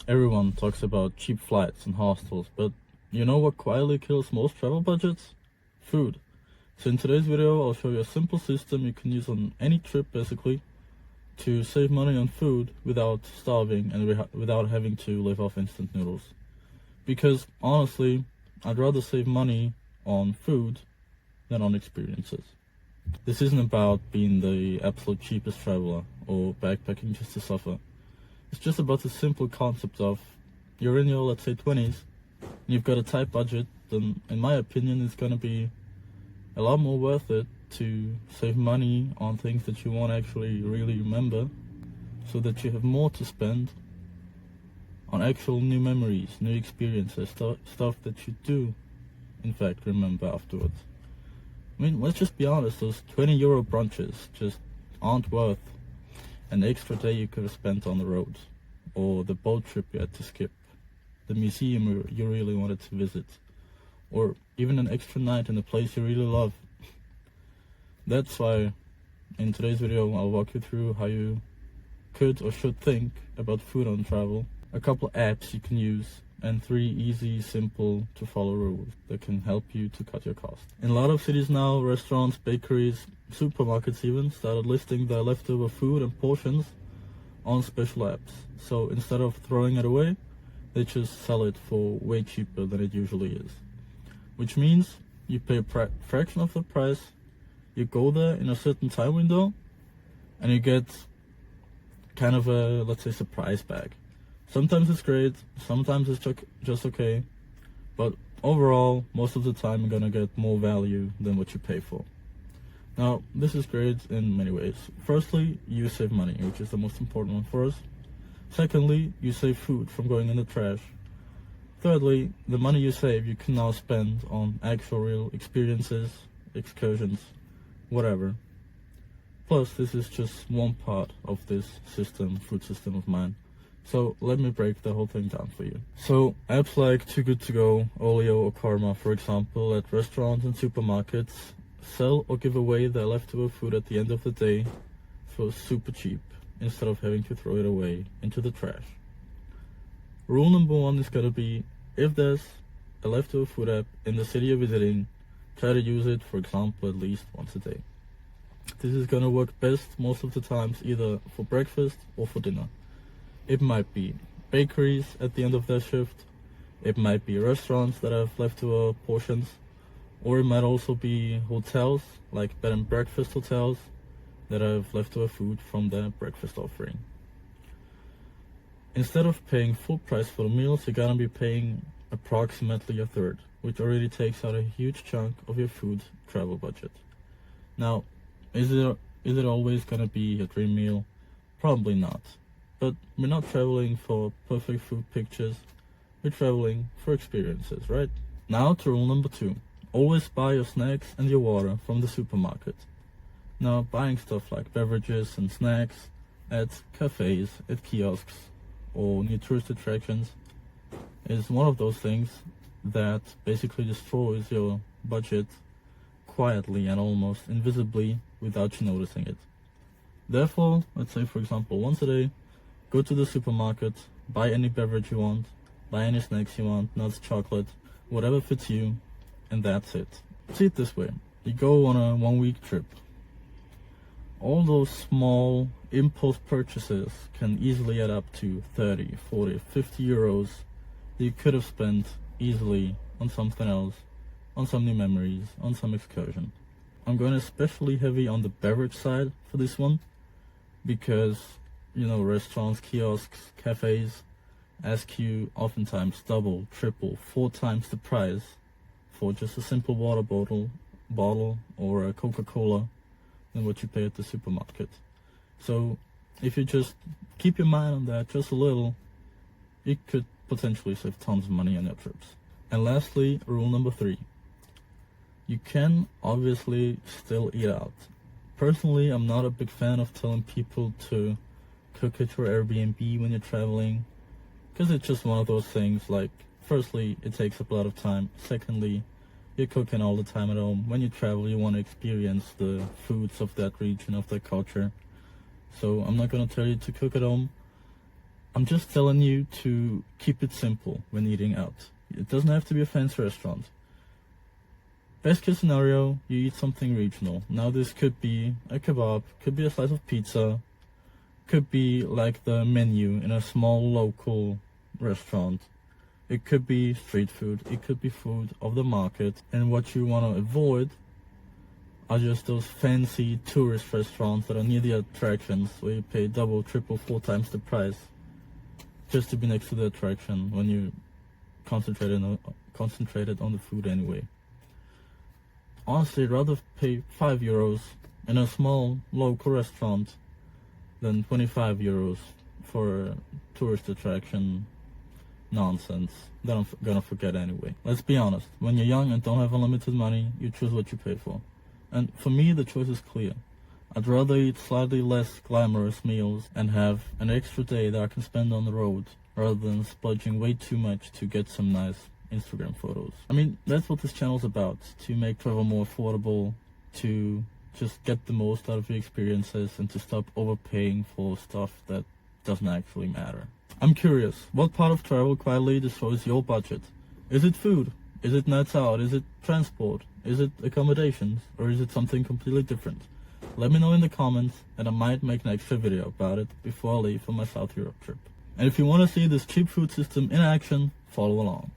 Everyone talks about cheap flights and hostels, but you know what quietly kills most travel budgets? Food. So in today's video, I'll show you a simple system you can use on any trip basically to save money on food without starving and without having to live off instant noodles. Because honestly, I'd rather save money on food than on experiences. This isn't about being the absolute cheapest traveler or backpacking just to suffer. It's just about the simple concept of you're in your, let's say, 20s, and you've got a tight budget, then in my opinion, it's going to be a lot more worth it to save money on things that you won't actually really remember, so that you have more to spend on actual new memories, new experiences, stuff that you do, in fact, remember afterwards. I mean, let's just be honest, those 20 euro brunches just aren't worth an extra day you could have spent on the road, or the boat trip you had to skip, the museum you really wanted to visit, or even an extra night in a place you really love. That's why in today's video I'll walk you through how you could or should think about food on travel, a couple apps you can use, and 3 easy, simple to follow rules that can help you to cut your cost. In a lot of cities now, restaurants, bakeries, supermarkets even started listing their leftover food and portions on special apps. So instead of throwing it away, they just sell it for way cheaper than it usually is. Which means you pay a fraction of the price, you go there in a certain time window, and you get kind of a, let's say, surprise bag. Sometimes it's great, sometimes it's just okay, but overall, most of the time you're gonna get more value than what you pay for. Now, this is great in many ways. Firstly, you save money, which is the most important one for us. Secondly, you save food from going in the trash. Thirdly, the money you save you can now spend on actual real experiences, excursions, whatever. Plus, this is just one part of this food system of mine. So let me break the whole thing down for you. So apps like Too Good To Go, Olio or Karma, for example, at restaurants and supermarkets sell or give away their leftover food at the end of the day for super cheap, instead of having to throw it away into the trash. Rule number 1 is gonna be, if there's a leftover food app in the city you're visiting, try to use it, for example, at least once a day. This is gonna work best most of the times either for breakfast or for dinner. It might be bakeries at the end of their shift, it might be restaurants that have leftover portions, or it might also be hotels, like bed and breakfast hotels, that have leftover food from their breakfast offering. Instead of paying full price for the meals, you're gonna be paying approximately a third, which already takes out a huge chunk of your food travel budget. Now, is it always gonna be a dream meal? Probably not. But we're not traveling for perfect food pictures, we're traveling for experiences, right? Now to rule number 2. Always buy your snacks and your water from the supermarket. Now, buying stuff like beverages and snacks at cafés, at kiosks, or near tourist attractions is one of those things that basically destroys your budget quietly and almost invisibly without you noticing it. Therefore, let's say for example once a day, go to the supermarket, buy any beverage you want, buy any snacks you want, nuts, chocolate, whatever fits you, and that's it. See it this way, you go on a 1-week trip. All those small impulse purchases can easily add up to 30, 40, 50 euros that you could have spent easily on something else, on some new memories, on some excursion. I'm going especially heavy on the beverage side for this one, because restaurants, kiosks, cafes ask you oftentimes double, triple, 4 times the price for just a simple water bottle or a Coca-Cola than what you pay at the supermarket. So if you just keep your mind on that just a little, it could potentially save tons of money on your trips. And lastly, rule number 3. You can obviously still eat out. Personally, I'm not a big fan of telling people to cook at your Airbnb when you're traveling, because it's just one of those things like, firstly, it takes up a lot of time. Secondly, you're cooking all the time at home. When you travel, you want to experience the foods of that region, of that culture. So I'm not going to tell you to cook at home. I'm just telling you to keep it simple when eating out. It doesn't have to be a fancy restaurant. Best case scenario, you eat something regional. Now this could be a kebab, could be a slice of pizza, could be like the menu in a small local restaurant. It could be street food, it could be food of the market. And what you want to avoid are just those fancy tourist restaurants that are near the attractions where you pay double, triple, 4 times the price just to be next to the attraction when you concentrated on the food anyway. Honestly, I'd rather pay €5 in a small local restaurant than €25 for a tourist attraction nonsense that I'm gonna forget anyway. Let's be honest, when you're young and don't have unlimited money, you choose what you pay for. And for me, the choice is clear. I'd rather eat slightly less glamorous meals and have an extra day that I can spend on the road rather than splurging way too much to get some nice Instagram photos. I mean, that's what this channel's about, to make travel more affordable, to just get the most out of your experiences and to stop overpaying for stuff that doesn't actually matter. I'm curious, what part of travel quietly destroys your budget? Is it food? Is it nights out? Is it transport? Is it accommodations? Or is it something completely different? Let me know in the comments and I might make an extra video about it before I leave for my South Europe trip. And if you want to see this cheap food system in action, follow along.